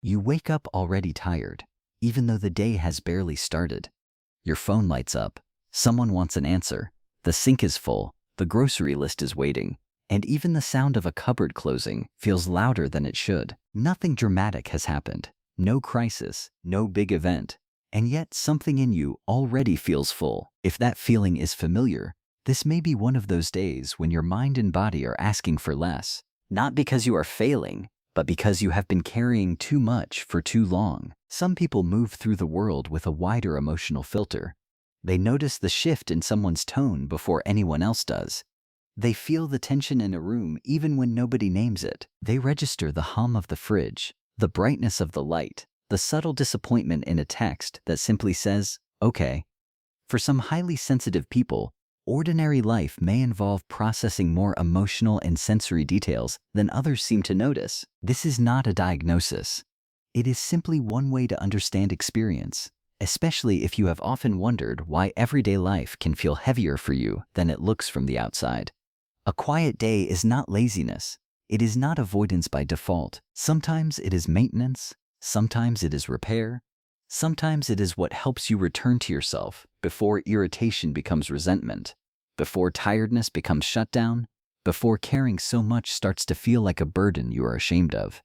You wake up already tired, even though the day has barely started. Your phone lights up. Someone wants an answer. The sink is full. The grocery list is waiting. And even the sound of a cupboard closing feels louder than it should. Nothing dramatic has happened. No crisis, no big event. And yet something in you already feels full. If that feeling is familiar, this may be one of those days when your mind and body are asking for less. Not because you are failing, but because you have been carrying too much for too long. Some people move through the world with a wider emotional filter. They notice the shift in someone's tone before anyone else does. They feel the tension in a room even when nobody names it. They register the hum of the fridge, the brightness of the light, the subtle disappointment in a text that simply says, okay. For some highly sensitive people, ordinary life may involve processing more emotional and sensory details than others seem to notice. This is not a diagnosis. It is simply one way to understand experience, especially if you have often wondered why everyday life can feel heavier for you than it looks from the outside. A quiet day is not laziness. It is not avoidance by default. Sometimes it is maintenance. Sometimes it is repair. Sometimes it is what helps you return to yourself before irritation becomes resentment, before tiredness becomes shutdown, before caring so much starts to feel like a burden you are ashamed of.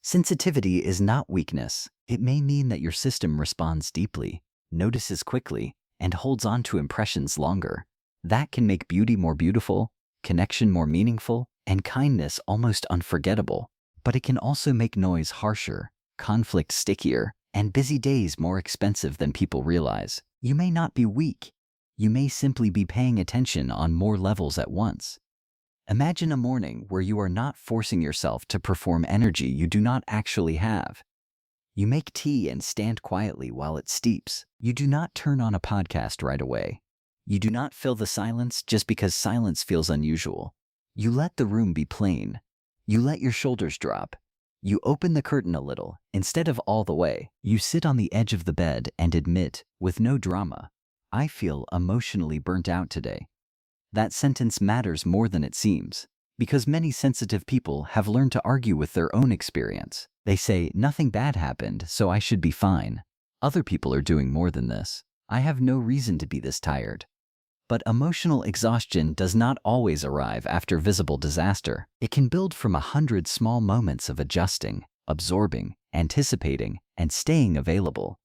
Sensitivity is not weakness. It may mean that your system responds deeply, notices quickly, and holds on to impressions longer. That can make beauty more beautiful, connection more meaningful, and kindness almost unforgettable. But it can also make noise harsher, conflict stickier, and busy days more expensive than people realize. You may not be weak. You may simply be paying attention on more levels at once. Imagine a morning where you are not forcing yourself to perform energy you do not actually have. You make tea and stand quietly while it steeps. You do not turn on a podcast right away. You do not fill the silence just because silence feels unusual. You let the room be plain. You let your shoulders drop. You open the curtain a little, instead of all the way. You sit on the edge of the bed and admit, with no drama, I feel emotionally burnt out today. That sentence matters more than it seems, because many sensitive people have learned to argue with their own experience. They say, nothing bad happened, so I should be fine. Other people are doing more than this. I have no reason to be this tired. But emotional exhaustion does not always arrive after visible disaster. It can build from 100 small moments of adjusting, absorbing, anticipating, and staying available.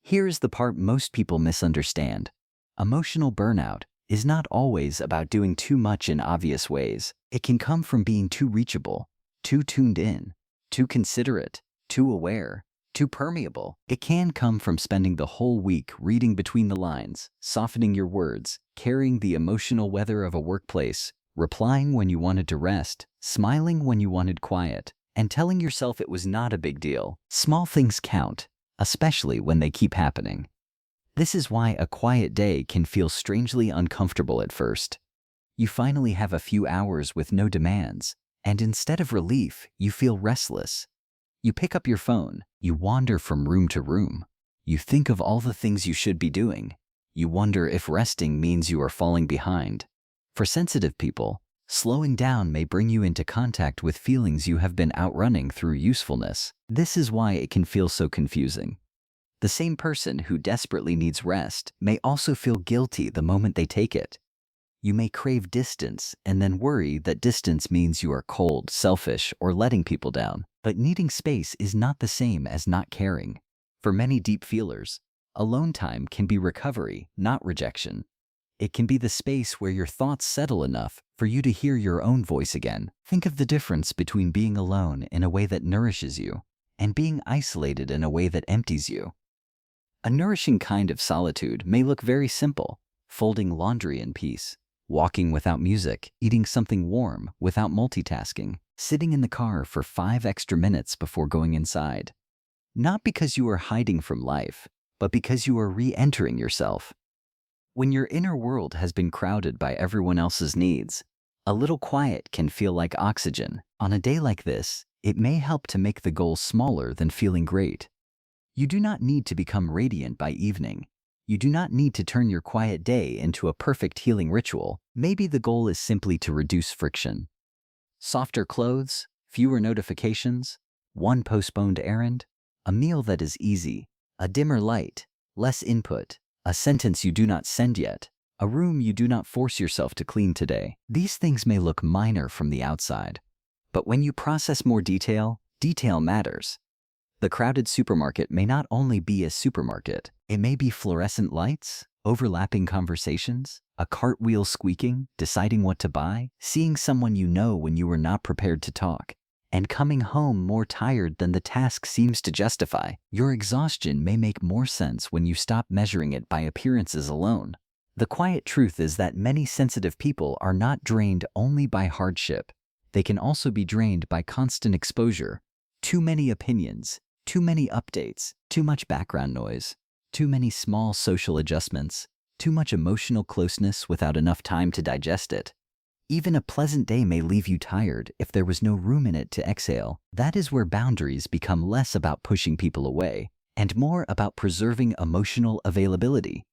Here is the part most people misunderstand. Emotional burnout is not always about doing too much in obvious ways. It can come from being too reachable, too tuned in, too considerate, too aware, too permeable. It can come from spending the whole week reading between the lines, softening your words, carrying the emotional weather of a workplace, replying when you wanted to rest, smiling when you wanted quiet, and telling yourself it was not a big deal. Small things count, especially when they keep happening. This is why a quiet day can feel strangely uncomfortable at first. You finally have a few hours with no demands, and instead of relief, you feel restless. You pick up your phone, you wander from room to room. You think of all the things you should be doing. You wonder if resting means you are falling behind. For sensitive people, slowing down may bring you into contact with feelings you have been outrunning through usefulness. This is why it can feel so confusing. The same person who desperately needs rest may also feel guilty the moment they take it. You may crave distance and then worry that distance means you are cold, selfish, or letting people down. But needing space is not the same as not caring. For many deep feelers, alone time can be recovery, not rejection. It can be the space where your thoughts settle enough for you to hear your own voice again. Think of the difference between being alone in a way that nourishes you and being isolated in a way that empties you. A nourishing kind of solitude may look very simple: folding laundry in peace, walking without music, eating something warm without multitasking, sitting in the car for 5 extra minutes before going inside. Not because you are hiding from life, but because you are re-entering yourself. When your inner world has been crowded by everyone else's needs, a little quiet can feel like oxygen. On a day like this, it may help to make the goal smaller than feeling great. You do not need to become radiant by evening. You do not need to turn your quiet day into a perfect healing ritual. Maybe the goal is simply to reduce friction. Softer clothes, fewer notifications, one postponed errand. a meal that is easy, a dimmer light, less input, a sentence you do not send yet, a room you do not force yourself to clean today. These things may look minor from the outside, but when you process more detail, detail matters. The crowded supermarket may not only be a supermarket, it may be fluorescent lights, overlapping conversations, a cartwheel squeaking, deciding what to buy, seeing someone you know when you were not prepared to talk, and coming home more tired than the task seems to justify. Your exhaustion may make more sense when you stop measuring it by appearances alone. The quiet truth is that many sensitive people are not drained only by hardship. They can also be drained by constant exposure, too many opinions, too many updates, too much background noise, too many small social adjustments, too much emotional closeness without enough time to digest it. Even a pleasant day may leave you tired if there was no room in it to exhale. That is where boundaries become less about pushing people away and more about preserving emotional availability.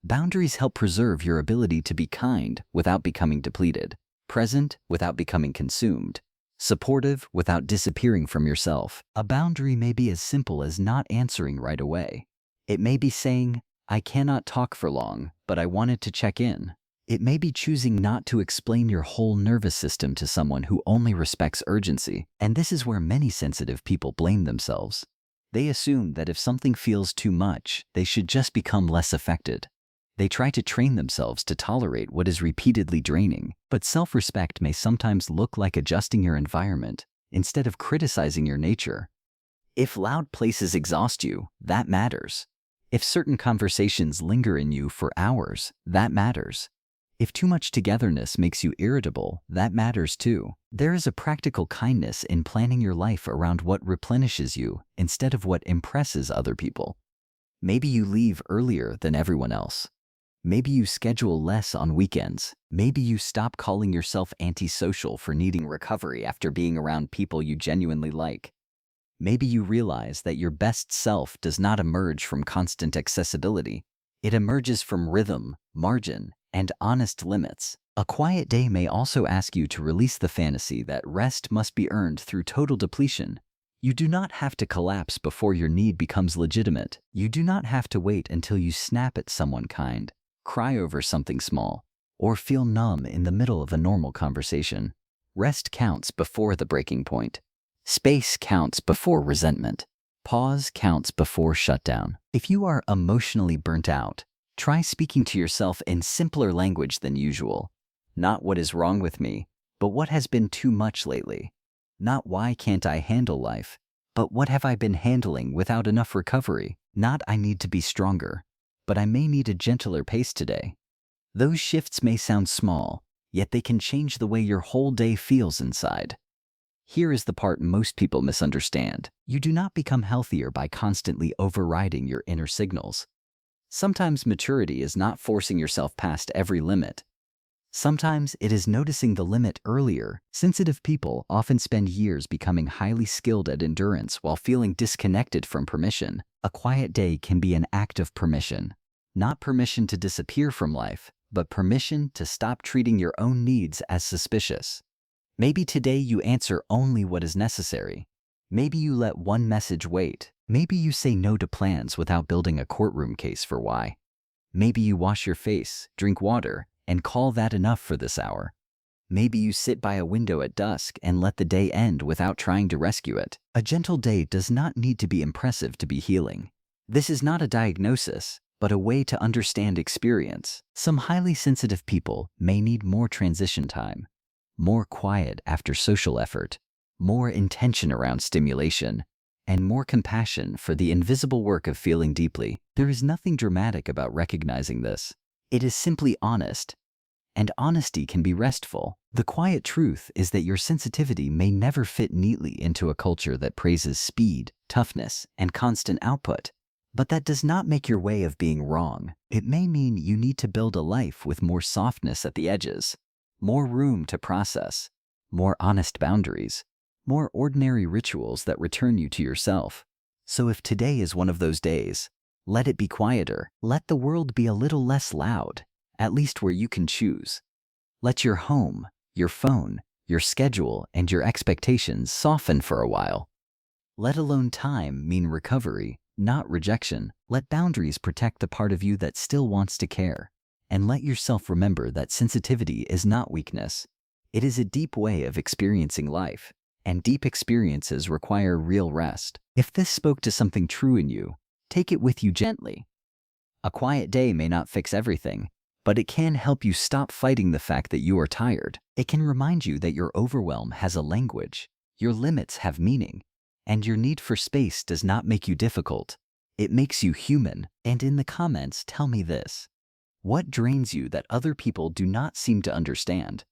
Boundaries help preserve your ability to be kind without becoming depleted, present without becoming consumed, supportive without disappearing from yourself. A boundary may be as simple as not answering right away. It may be saying, "I cannot talk for long, but I wanted to check in." It may be choosing not to explain your whole nervous system to someone who only respects urgency. And this is where many sensitive people blame themselves. They assume that if something feels too much, they should just become less affected. They try to train themselves to tolerate what is repeatedly draining, but self-respect may sometimes look like adjusting your environment instead of criticizing your nature. If loud places exhaust you, that matters. If certain conversations linger in you for hours, that matters. If too much togetherness makes you irritable, that matters too. There is a practical kindness in planning your life around what replenishes you instead of what impresses other people. Maybe you leave earlier than everyone else. Maybe you schedule less on weekends. Maybe you stop calling yourself antisocial for needing recovery after being around people you genuinely like. Maybe you realize that your best self does not emerge from constant accessibility. It emerges from rhythm, margin, and honest limits. A quiet day may also ask you to release the fantasy that rest must be earned through total depletion. You do not have to collapse before your need becomes legitimate. You do not have to wait until you snap at someone kind, cry over something small, or feel numb in the middle of a normal conversation. Rest counts before the breaking point. Space counts before resentment. Pause counts before shutdown. If you are emotionally burnt out, try speaking to yourself in simpler language than usual. Not what is wrong with me, but what has been too much lately. Not why can't I handle life, but what have I been handling without enough recovery. Not I need to be stronger, but I may need a gentler pace today. Those shifts may sound small, yet they can change the way your whole day feels inside. Here is the part most people misunderstand. You do not become healthier by constantly overriding your inner signals. Sometimes maturity is not forcing yourself past every limit. Sometimes it is noticing the limit earlier. Sensitive people often spend years becoming highly skilled at endurance while feeling disconnected from permission. A quiet day can be an act of permission. Not permission to disappear from life, but permission to stop treating your own needs as suspicious. Maybe today you answer only what is necessary. Maybe you let one message wait. Maybe you say no to plans without building a courtroom case for why. Maybe you wash your face, drink water, and call that enough for this hour. Maybe you sit by a window at dusk and let the day end without trying to rescue it. A gentle day does not need to be impressive to be healing. This is not a diagnosis, but a way to understand experience. Some highly sensitive people may need more transition time, more quiet after social effort, more intention around stimulation, and more compassion for the invisible work of feeling deeply. There is nothing dramatic about recognizing this. It is simply honest, and honesty can be restful. The quiet truth is that your sensitivity may never fit neatly into a culture that praises speed, toughness, and constant output. But that does not make your way of being wrong. It may mean you need to build a life with more softness at the edges, more room to process, more honest boundaries, more ordinary rituals that return you to yourself. So if today is one of those days, let it be quieter. Let the world be a little less loud, at least where you can choose. Let your home, your phone, your schedule, and your expectations soften for a while. Let alone time mean recovery, not rejection. Let boundaries protect the part of you that still wants to care. And let yourself remember that sensitivity is not weakness. It is a deep way of experiencing life, and deep experiences require real rest. If this spoke to something true in you, take it with you gently. A quiet day may not fix everything, but it can help you stop fighting the fact that you are tired. It can remind you that your overwhelm has a language, your limits have meaning, and your need for space does not make you difficult. It makes you human. And in the comments, tell me this. What drains you that other people do not seem to understand?